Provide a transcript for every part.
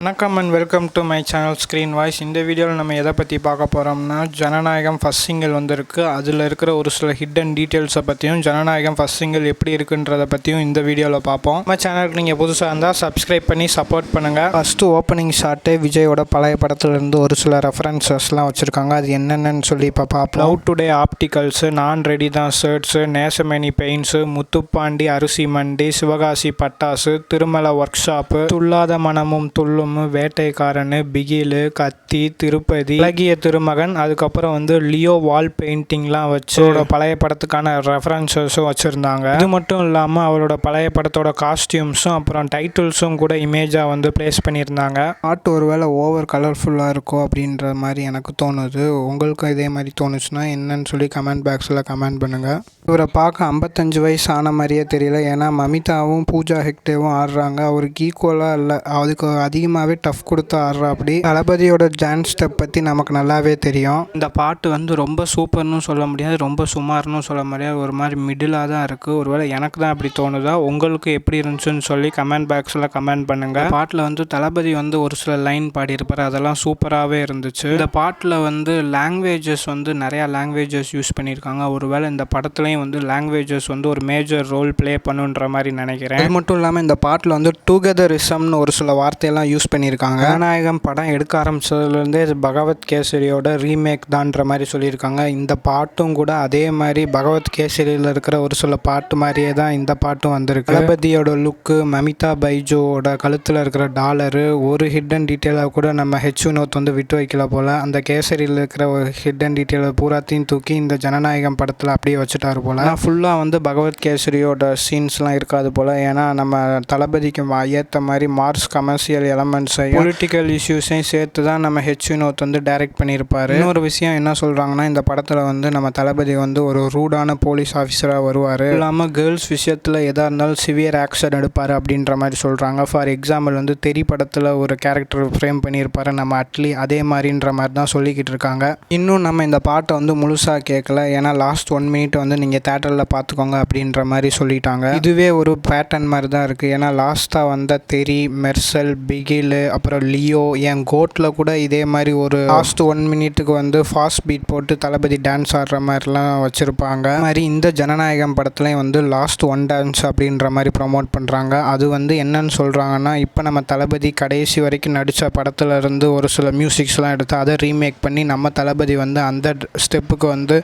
வணக்கம் and welcome to my channel screen voice. இந்த வீடியோவில் நம்ம எதை பற்றி பார்க்க போகிறோம்னா, ஜனநாயகம் ஃபஸ்ட் சிங்கிள் வந்திருக்கு. அதில் இருக்கிற ஒரு சில ஹிடன் டீட்டெயில்ஸை பற்றியும், ஜனநாயகம் ஃபஸ்ட் சிங்கிள் எப்படி இருக்குன்றதை பற்றியும் இந்த வீடியோவில் பார்ப்போம். நம்ம சேனலுக்கு நீங்கள் புதுசாக இருந்தால் சப்ஸ்கிரைப் பண்ணி சப்போர்ட் பண்ணுங்கள். ஃபஸ்ட்டு ஓப்பனிங் ஷாட்டே விஜயோட பழைய படத்துலேருந்து ஒரு சில ரெஃபரன்சஸ்லாம் வச்சுருக்காங்க. அது என்னென்னு சொல்லி இப்போ பார்ப்போம். லவ் டுடே ஆப்டிகல்ஸு, நான் ரெடி தான் ஷர்ட்ஸு, நேசமணி பெயிண்ட்ஸு, முத்துப்பாண்டி அரிசி மண்டி, சிவகாசி பட்டாசு, திருமலை ஒர்க் ஷாப்பு, துள்ளாத மனமும் துள்ளும், வேட்டைக்காரனு, பிகிலு, கத்தி, திருப்பதி, இலகிய திருமகன், அதுக்கப்புறம் லியோ வால் பெயிண்டிங்லாம் வச்சு பழைய படத்துக்கான ரெஃபரன்சஸும் வச்சுருந்தாங்க. இது மட்டும் இல்லாமல் அவரோட பழைய படத்தோட காஸ்டியூம்ஸும் அப்புறம் டைட்டில்ஸும் கூட இமேஜாக பிளேஸ் பண்ணியிருந்தாங்க. பாட்டு ஒருவேளை ஓவர் கலர்ஃபுல்லாக இருக்கும் அப்படின்ற மாதிரி எனக்கு தோணுது. உங்களுக்கும் இதே மாதிரி தோணுச்சுன்னா என்னன்னு சொல்லி கமெண்ட் பாக்ஸில் கமெண்ட் பண்ணுங்கள். இவரை பார்க்க 55 வயசு ஆன மாதிரியே தெரியல. ஏன்னா மமிதாவும் பூஜா ஹெக்டேவும் ஆடுறாங்க. அவருக்கு ஈக்குவலாக இல்லை, அதுக்கு அதிகமாகவே டஃப் கொடுத்து ஆடுறா. அப்படி தளபதியோட டான்ஸ் ஸ்டெப் பற்றி நமக்கு நல்லாவே தெரியும். இந்த பாட்டு ரொம்ப சூப்பர்னு சொல்ல முடியாது, ரொம்ப சுமார்னு சொல்ல முடியாது, ஒரு மாதிரி மிடிலாக தான் இருக்குது. ஒருவேளை எனக்கு தான் அப்படி தோணுதா, உங்களுக்கு எப்படி இருந்துச்சுன்னு சொல்லி கமெண்ட் பாக்ஸில் கமெண்ட் பண்ணுங்கள். பாட்டில் தளபதி ஒரு சில லைன் பாடியிருப்பார், அதெல்லாம் சூப்பராகவே இருந்துச்சு. இந்த பாட்டில் லாங்குவேஜஸ் நிறையா லாங்குவேஜஸ் யூஸ் பண்ணியிருக்காங்க. ஒருவேளை இந்த படத்துலையும் லாங்குவேஜஸ் ஒரு மேஜர் ரோல் ப்ளே பண்ணுன்ற மாதிரி நினைக்கிறேன். அது மட்டும் இல்லாமல் இந்த பாட்டில் டுகெதரிசம்னு ஒரு சில வார்த்தையெல்லாம் யூஸ் பண்ணியிருக்காங்க. ஜனநாயகம் படம் எடுக்க ஆரம்பிச்சதுலேருந்தே பகவத் கேசரியோட ரீமேக் தான்ற மாதிரி சொல்லியிருக்காங்க. இந்த பாட்டும் கூட அதே மாதிரி பகவத் கேசரியில் இருக்கிற ஒரு சில பாட்டு மாதிரியே தான் இந்த பாட்டும் வந்திருக்கு. தளபதியோட லுக்கு, மமிதா பைஜோட கழுத்தில் இருக்கிற டாலரு, ஒரு ஹிடன் டீட்டெயிலாக கூட நம்ம வினோத் விட்டு வைக்கல போல். அந்த கேசரியில் இருக்கிற ஒரு ஹிடன் டீட்டெயிலை பூராத்தையும் தூக்கி இந்த ஜனநாயகம் படத்தில் அப்படியே வச்சுட்டாரு போல். ஆனால் ஃபுல்லாக பகவத் கேசரியோட சீன்ஸ்லாம் இருக்காது போல். ஏன்னா நம்ம தளபதிக்கு ஏற்ற மாதிரி மார்ஸ் கமர்ஷியல் எலமெண்ட்ஸையும் பொலிட்டிக்கல் இஷ்யூஸையும் சேர்த்து தான் நம்ம வினோத் டைரக்ட் பண்ணியிருப்பார். இன்னொரு விஷயம் என்ன சொல்கிறாங்கன்னா, இந்த படத்தில் நம்ம தளபதி ஒரு ரூடான போலீஸ் ஆஃபீஸராக வருவார். இல்லாமல் கேர்ள்ஸ் விஷயத்தில் எதாக இருந்தாலும் சிவியர் ஆக்ஷன் எடுப்பார் அப்படின்ற மாதிரி சொல்கிறாங்க. ஃபார் எக்ஸாம்பிள் தெரி படத்தில் ஒரு கேரக்டர் ஃப்ரேம் பண்ணியிருப்பார் நம்ம அட்லி, அதே மாதிரின்ற மாதிரி தான் சொல்லிக்கிட்டு இருக்காங்க. இன்னும் நம்ம இந்த பாட்டை முழுசாக கேட்கல. ஏன்னா லாஸ்ட் 1 மினிட் நீங்கள் தேட்டரில் பார்த்துக்கோங்க அப்படின்ற மாதிரி சொல்லிட்டாங்க. இதுவே ஒரு பேட்டர்ன் மாதிரி தான் இருக்குது. ஏன்னா லாஸ்ட்டாக தெரி, மெர்சல், பிகிலு, அப்புறம் லியோ, என் கோட்டில் கூட இதே மாதிரி ஒரு லாஸ்ட் 1 மினிட்டுக்கு ஃபாஸ்ட் பீட் போட்டு தளபதி டான்ஸ் ஆடுற மாதிரிலாம் வச்சுருப்பாங்க. மாதிரி இந்த ஜனநாயகம் படத்துலையும் லாஸ்ட் 1 டான்ஸ் அப்படின்ற மாதிரி ப்ரமோட் பண்ணுறாங்க. அது என்னன்னு சொல்கிறாங்கன்னா, இப்போ நம்ம தளபதி கடைசி வரைக்கும் நடித்த படத்துல இருந்து ஒரு சில மியூசிக்ஸ்லாம் எடுத்து அதை ரீமேக் பண்ணி நம்ம தளபதி அந்த ஸ்டெப்புக்கு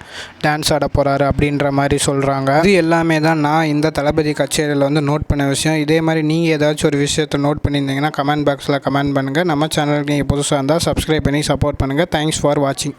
டான்ஸ் ஆட போகிறாரு அப்படின்ற மாதிரி சொல்கிறாங்க. இது எல்லாமே தான் நான் இந்த தளபதி கச்சேரியில் நோட் பண்ண விஷயம். இதே மாதிரி நீங்கள் ஏதாச்சும் ஒரு விஷயத்தை நோட் பண்ணியிருந்தீங்கன்னா கமெண்ட் பாக்ஸில் கமெண்ட் பண்ணுங்கள். நம்ம சேனலுக்கு நீங்கள் புதுசாக இருந்தால் சப்ஸ்கிரைப் பண்ணி சப்போர்ட் பண்ணுங்கள். தேங்க்ஸ் ஃபார் வாட்சிங்.